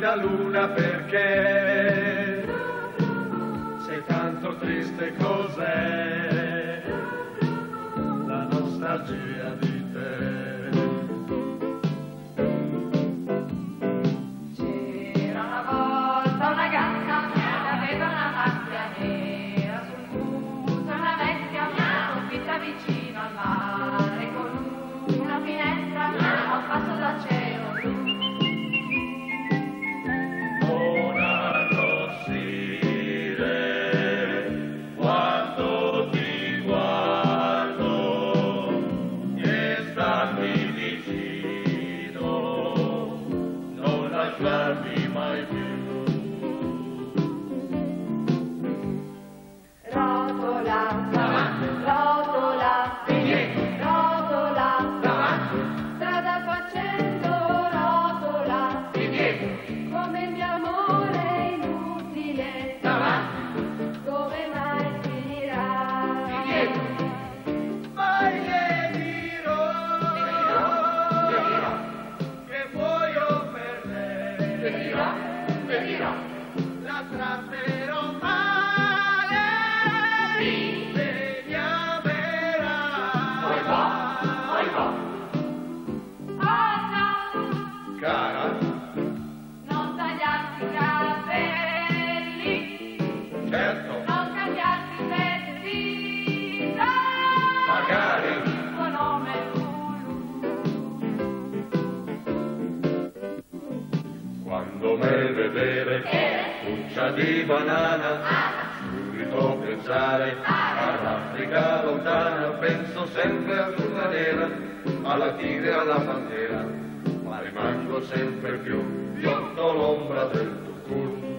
la luna perché sei tanto triste, cos'è la nostalgia di te? C'era una volta una gatta che aveva una macchia nera sul muso, una vecchia soffitta vicino al mare con una finestra a un passo dal cielo blu. La tratterò male, sì, se mi amerà. Poi va. Oh no, Cara, non tagliarti i capelli, certo, non cambiarti il vestito, magari, il tuo nome è Lulu. quando me vedere buccia di banana, subito pensare all'Africa lontana, penso sempre a luna nera, alla tigre e alla pantera, ma rimango sempre più sotto l'ombra del tuo culo.